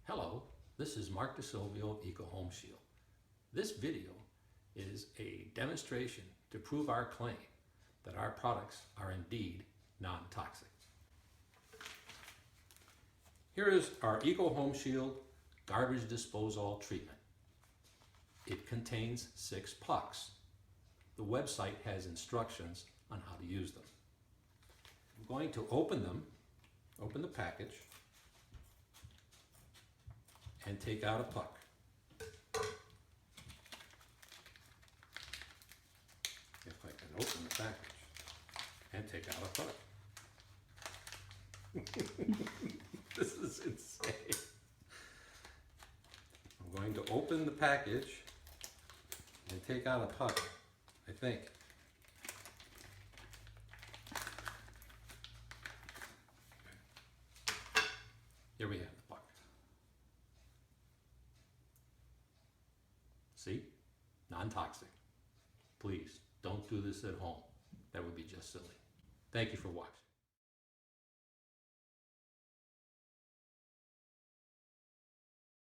Hello, this is Mark DeSilvio of Eco Home Shield. This video is a demonstration to prove our claim that our products are indeed non-toxic. Here is our Eco Home Shield garbage disposal treatment. It contains 6 pucks. The website has instructions on how to use them. I'm going to open the package, and take out a puck. If I can open the package and take out a puck. This is insane. I'm going to open the package and take out a puck, I think. Here we have the puck. See? Non-toxic. Please, don't do this at home. That would be just silly. Thank you for watching.